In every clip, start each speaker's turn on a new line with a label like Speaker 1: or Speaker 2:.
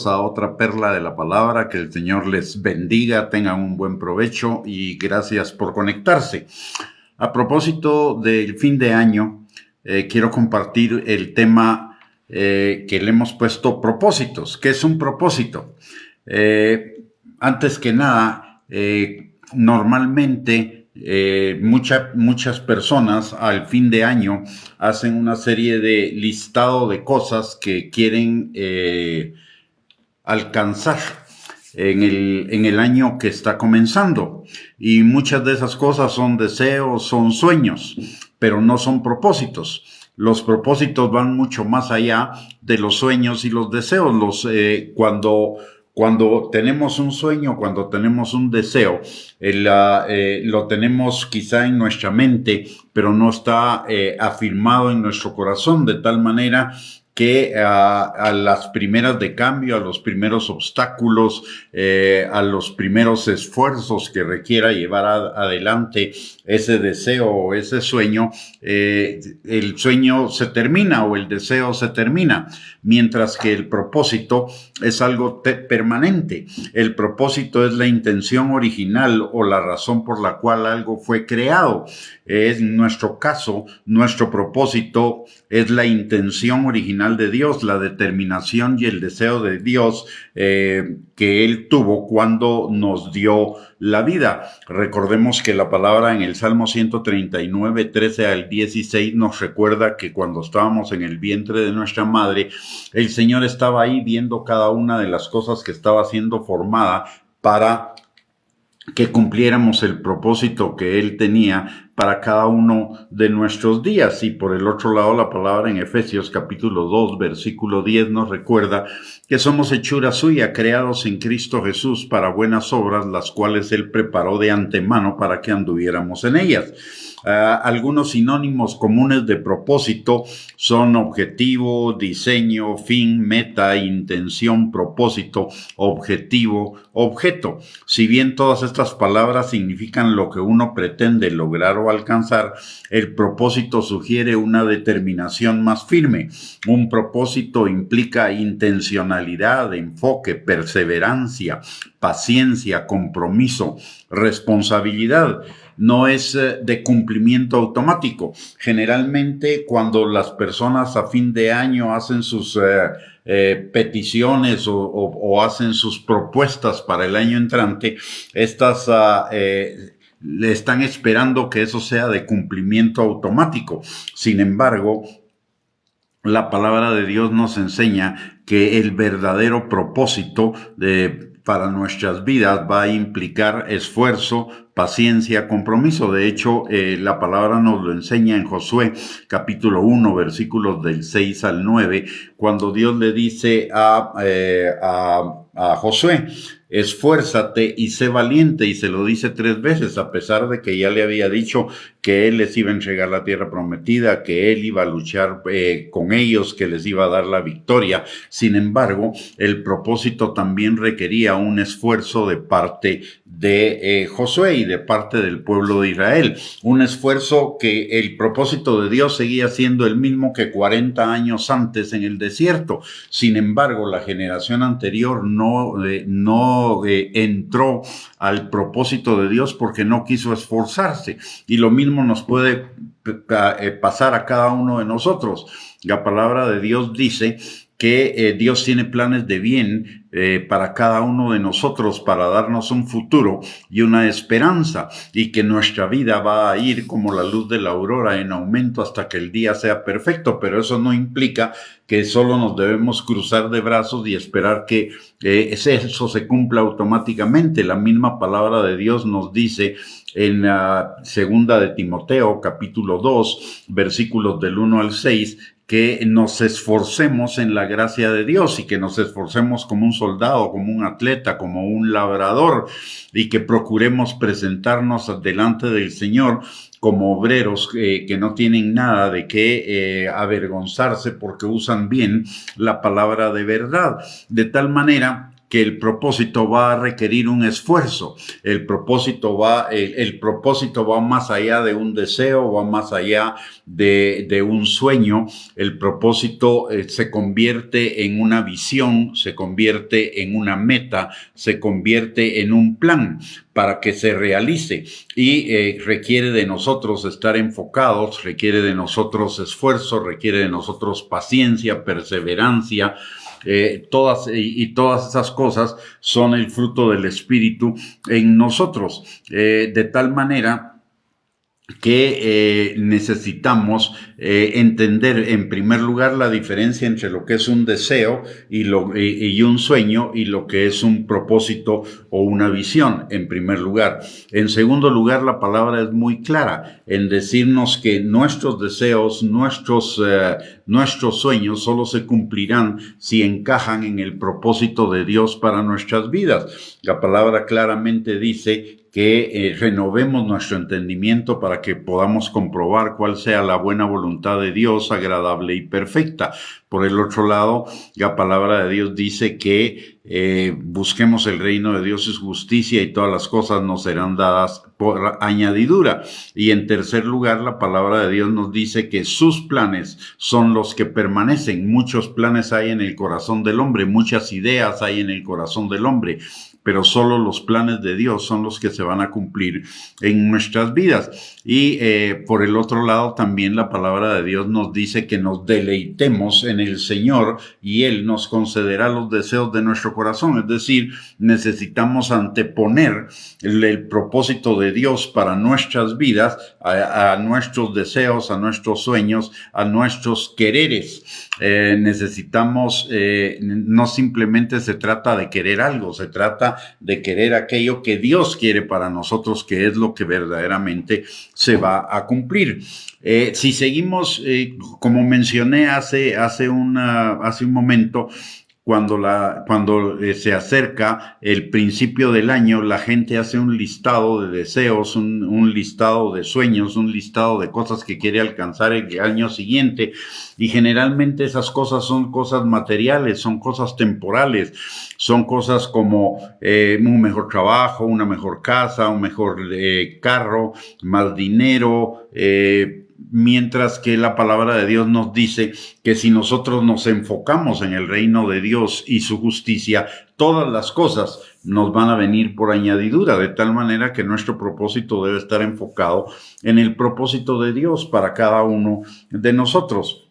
Speaker 1: a otra perla de la palabra. Que el Señor les bendiga, tengan un buen provecho y gracias por conectarse. A propósito del fin de año, quiero compartir el tema que le hemos puesto propósitos. ¿Qué es un propósito? Antes que nada, normalmente muchas personas al fin de año hacen una serie de listado de cosas que quieren alcanzar en el año que está comenzando. Y muchas de esas cosas son deseos, son sueños, pero no son propósitos. Los propósitos van mucho más allá de los sueños y los deseos. Cuando tenemos un sueño, cuando tenemos un deseo, lo tenemos quizá en nuestra mente, pero no está afirmado en nuestro corazón, de tal manera que a las primeras de cambio, a los primeros obstáculos, a los primeros esfuerzos que requiera llevar adelante ese deseo o ese sueño, el sueño se termina o el deseo se termina, mientras que el propósito es algo permanente. El propósito es la intención original o la razón por la cual algo fue creado. En nuestro caso, nuestro propósito es la intención original de Dios, la determinación y el deseo de Dios que Él tuvo cuando nos dio la vida. Recordemos que la palabra en el Salmo 139, 13 al 16 nos recuerda que cuando estábamos en el vientre de nuestra madre, el Señor estaba ahí viendo cada una de las cosas que estaba siendo formada para que cumpliéramos el propósito que Él tenía para cada uno de nuestros días. Y por el otro lado, la palabra en Efesios capítulo 2, versículo 10 nos recuerda que somos hechura suya, creados en Cristo Jesús para buenas obras, las cuales Él preparó de antemano para que anduviéramos en ellas. Algunos sinónimos comunes de propósito son objetivo, diseño, fin, meta, intención, propósito, objetivo, objeto. Si bien todas estas palabras significan lo que uno pretende lograr o alcanzar, el propósito sugiere una determinación más firme. Un propósito implica intencionalidad, enfoque, perseverancia, paciencia, compromiso, responsabilidad. No es de cumplimiento automático. Generalmente, cuando las personas a fin de año hacen sus peticiones o hacen sus propuestas para el año entrante, estas le están esperando que eso sea de cumplimiento automático. Sin embargo, la palabra de Dios nos enseña que el verdadero propósito para nuestras vidas va a implicar esfuerzo, paciencia, compromiso. De hecho, la palabra nos lo enseña en Josué, capítulo 1, versículos del 6 al 9, cuando Dios le dice a Josué: esfuérzate y sé valiente, y se lo dice 3 veces, a pesar de que ya le había dicho que Él les iba a entregar la tierra prometida, que Él iba a luchar con ellos, que les iba a dar la victoria. Sin embargo, el propósito también requería un esfuerzo de parte de Josué y de parte del pueblo de Israel. Un esfuerzo que el propósito de Dios seguía siendo el mismo que 40 años antes en el desierto. Sin embargo, la generación anterior no entró al propósito de Dios porque no quiso esforzarse. Y lo mismo nos puede pasar a cada uno de nosotros. La palabra de Dios dice que Dios tiene planes de bien para cada uno de nosotros, para darnos un futuro y una esperanza, y que nuestra vida va a ir como la luz de la aurora en aumento hasta que el día sea perfecto. Pero eso no implica que solo nos debemos cruzar de brazos y esperar que eso se cumpla automáticamente. La misma palabra de Dios nos dice en segunda de Timoteo, capítulo 2, versículos del 1 al 6, que nos esforcemos en la gracia de Dios y que nos esforcemos como un soldado, como un atleta, como un labrador, y que procuremos presentarnos delante del Señor como obreros que no tienen nada de qué avergonzarse, porque usan bien la palabra de verdad. De tal manera que el propósito va a requerir un esfuerzo. El propósito va más allá de un deseo, va más allá de un sueño. El propósito se convierte en una visión, se convierte en una meta, se convierte en un plan para que se realice y requiere de nosotros estar enfocados, requiere de nosotros esfuerzo, requiere de nosotros paciencia, perseverancia. Todas esas cosas son el fruto del Espíritu en nosotros, de tal manera que necesitamos entender en primer lugar la diferencia entre lo que es un deseo y un sueño y lo que es un propósito o una visión en primer lugar. En segundo lugar, la palabra es muy clara en decirnos que nuestros deseos, nuestros sueños solo se cumplirán si encajan en el propósito de Dios para nuestras vidas. La palabra claramente dice que renovemos nuestro entendimiento para que podamos comprobar cuál sea la buena voluntad de Dios, agradable y perfecta. Por el otro lado, la palabra de Dios dice que busquemos el reino de Dios y su justicia y todas las cosas nos serán dadas por añadidura. Y en tercer lugar, la palabra de Dios nos dice que sus planes son los que permanecen. Muchos planes hay en el corazón del hombre, muchas ideas hay en el corazón del hombre, pero solo los planes de Dios son los que se van a cumplir en nuestras vidas. Y por el otro lado, también la palabra de Dios nos dice que nos deleitemos en el Señor y Él nos concederá los deseos de nuestro corazón. Es decir, necesitamos anteponer el propósito de Dios para nuestras vidas a nuestros deseos, a nuestros sueños, a nuestros quereres. Necesitamos, no simplemente se trata de querer algo, se trata de querer aquello que Dios quiere para nosotros, que es lo que verdaderamente se va a cumplir. Si seguimos, como mencioné hace un momento, cuando se acerca el principio del año, la gente hace un listado de deseos, un listado de sueños, un listado de cosas que quiere alcanzar el año siguiente, y generalmente esas cosas son cosas materiales, son cosas temporales, son cosas como un mejor trabajo, una mejor casa, un mejor carro, más dinero, mientras que la palabra de Dios nos dice que si nosotros nos enfocamos en el reino de Dios y su justicia, todas las cosas nos van a venir por añadidura, de tal manera que nuestro propósito debe estar enfocado en el propósito de Dios para cada uno de nosotros.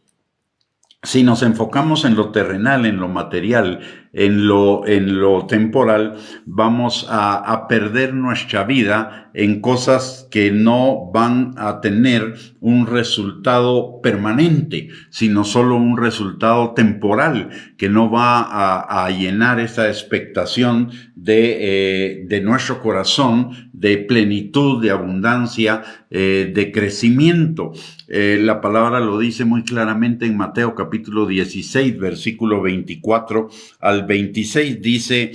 Speaker 1: Si nos enfocamos en lo terrenal, en lo material, en lo temporal, vamos a perder nuestra vida en cosas que no van a tener un resultado permanente, sino solo un resultado temporal, que no va a llenar esa expectación de nuestro corazón, de plenitud, de abundancia, de crecimiento. La palabra lo dice muy claramente en Mateo capítulo 16, versículo 24 al 26, dice,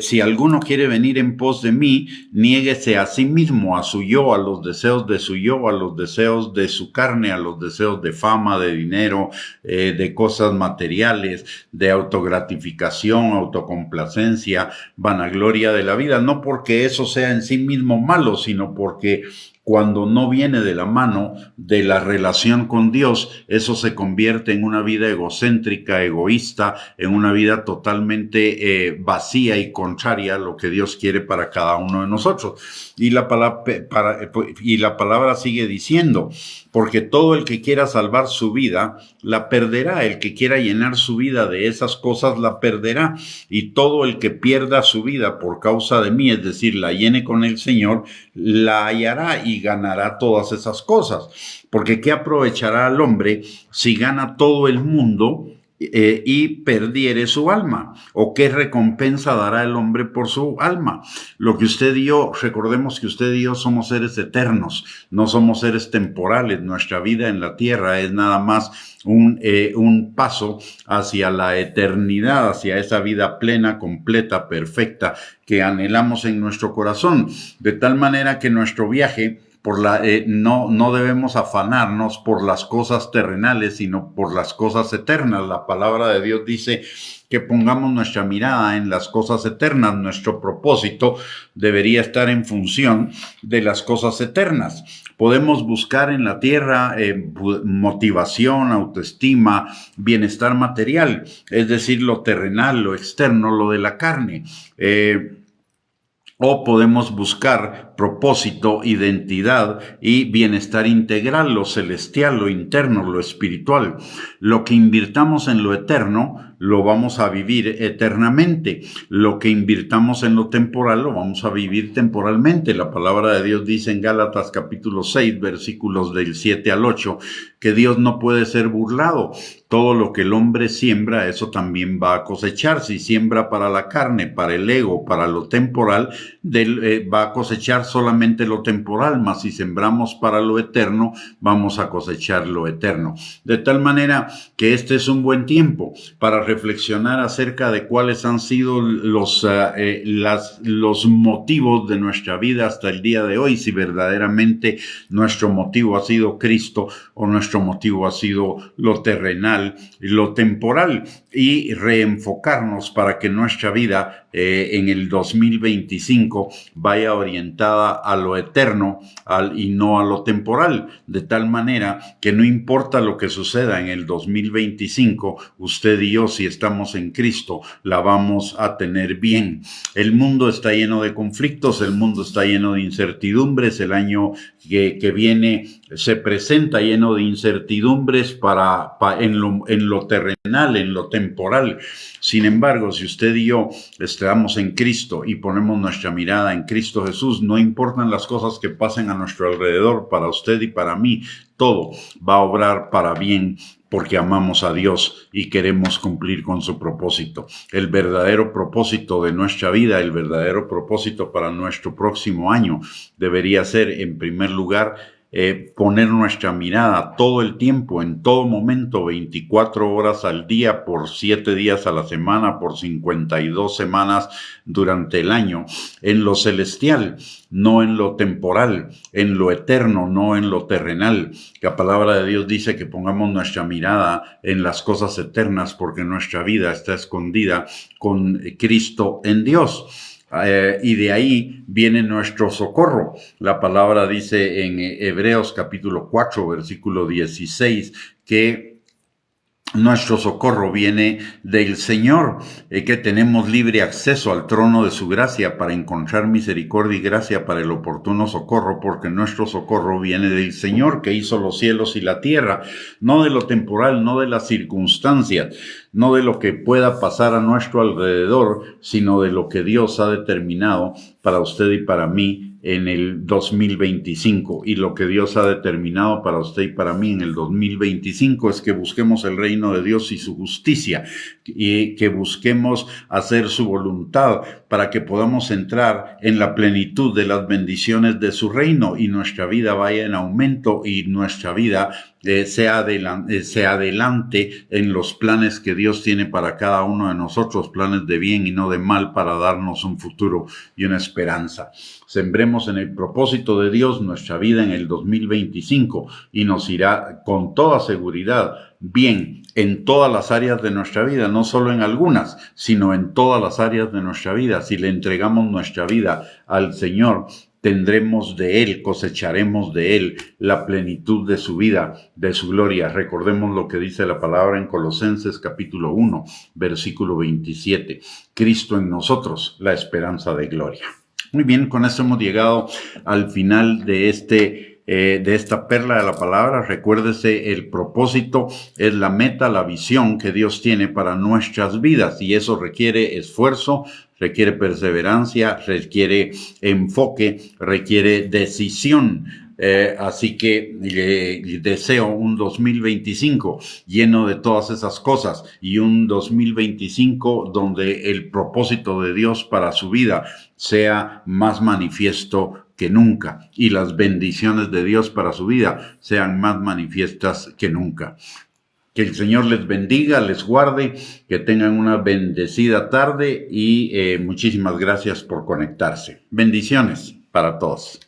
Speaker 1: si alguno quiere venir en pos de mí, niéguese a sí mismo, a su yo, a los deseos de su yo, a los deseos de su carne, a los deseos de fama, de dinero, de cosas materiales, de autogratificación, autocomplacencia, vanagloria de la vida, no porque eso sea en sí mismo malo, sino porque cuando no viene de la mano de la relación con Dios, eso se convierte en una vida egocéntrica, egoísta, en una vida totalmente vacía y contraria a lo que Dios quiere para cada uno de nosotros. Y la palabra sigue diciendo, porque todo el que quiera salvar su vida, la perderá. El que quiera llenar su vida de esas cosas, la perderá. Y todo el que pierda su vida por causa de mí, es decir, la llene con el Señor, la hallará y ganará todas esas cosas. Porque ¿qué aprovechará al hombre si gana todo el mundo y perdiere su alma? ¿O qué recompensa dará el hombre por su alma? Lo que usted y yo, recordemos que usted y yo somos seres eternos, no somos seres temporales. Nuestra vida en la tierra es nada más un paso hacia la eternidad, hacia esa vida plena, completa, perfecta que anhelamos en nuestro corazón, de tal manera que nuestro viaje no debemos afanarnos por las cosas terrenales, sino por las cosas eternas. La palabra de Dios dice que pongamos nuestra mirada en las cosas eternas. Nuestro propósito debería estar en función de las cosas eternas. Podemos buscar en la tierra motivación, autoestima, bienestar material, es decir, lo terrenal, lo externo, lo de la carne. O podemos buscar propósito, identidad y bienestar integral, lo celestial, lo interno, lo espiritual. Lo que invirtamos en lo eterno, lo vamos a vivir eternamente. Lo que invirtamos en lo temporal, lo vamos a vivir temporalmente. La palabra de Dios dice en Gálatas capítulo 6, versículos del 7 al 8, que Dios no puede ser burlado. Todo lo que el hombre siembra, eso también va a cosechar. Si siembra para la carne, para el ego, para lo temporal, va a cosechar solamente lo temporal, mas si sembramos para lo eterno, vamos a cosechar lo eterno. De tal manera que este es un buen tiempo para reflexionar acerca de cuáles han sido los motivos de nuestra vida hasta el día de hoy, si verdaderamente nuestro motivo ha sido Cristo o nuestro motivo ha sido lo terrenal y lo temporal, y reenfocarnos para que nuestra vida en el 2025 vaya orientada a lo eterno y no a lo temporal, de tal manera que no importa lo que suceda en el 2025, usted y yo, si estamos en Cristo, la vamos a tener bien. El mundo está lleno de conflictos, el mundo está lleno de incertidumbres, el año que viene se presenta lleno de incertidumbres en lo terrenal, en lo temporal. Sin embargo, si usted y yo estamos en Cristo y ponemos nuestra mirada en Cristo Jesús, no importan las cosas que pasen a nuestro alrededor, para usted y para mí, todo va a obrar para bien, porque amamos a Dios y queremos cumplir con su propósito. El verdadero propósito de nuestra vida, el verdadero propósito para nuestro próximo año debería ser, en primer lugar, poner nuestra mirada todo el tiempo, en todo momento, 24 horas al día, por 7 días a la semana, por 52 semanas durante el año, en lo celestial, no en lo temporal, en lo eterno, no en lo terrenal. La palabra de Dios dice que pongamos nuestra mirada en las cosas eternas, porque nuestra vida está escondida con Cristo en Dios. Y de ahí viene nuestro socorro. La palabra dice en Hebreos capítulo 4, versículo 16, que nuestro socorro viene del Señor, que tenemos libre acceso al trono de su gracia para encontrar misericordia y gracia para el oportuno socorro, porque nuestro socorro viene del Señor, que hizo los cielos y la tierra, no de lo temporal, no de las circunstancias, no de lo que pueda pasar a nuestro alrededor, sino de lo que Dios ha determinado para usted y para mí en el 2025. Y lo que Dios ha determinado para usted y para mí en el 2025 es que busquemos el reino de Dios y su justicia, y que busquemos hacer su voluntad para que podamos entrar en la plenitud de las bendiciones de su reino y nuestra vida vaya en aumento y nuestra vida sea adelante en los planes que Dios tiene para cada uno de nosotros, planes de bien y no de mal, para darnos un futuro y una esperanza. Sembremos en el propósito de Dios nuestra vida en el 2025 y nos irá con toda seguridad bien en todas las áreas de nuestra vida, no solo en algunas, sino en todas las áreas de nuestra vida. Si le entregamos nuestra vida al Señor, tendremos de Él, cosecharemos de Él la plenitud de su vida, de su gloria. Recordemos lo que dice la palabra en Colosenses capítulo 1, versículo 27. Cristo en nosotros, la esperanza de gloria. Muy bien, con esto hemos llegado al final de esta perla de la palabra. Recuérdese, el propósito es la meta, la visión que Dios tiene para nuestras vidas, y eso requiere esfuerzo, requiere perseverancia, requiere enfoque, requiere decisión. Así que deseo un 2025 lleno de todas esas cosas, y un 2025 donde el propósito de Dios para su vida sea más manifiesto que nunca, y las bendiciones de Dios para su vida sean más manifiestas que nunca. Que el Señor les bendiga, les guarde, que tengan una bendecida tarde, y muchísimas gracias por conectarse. Bendiciones para todos.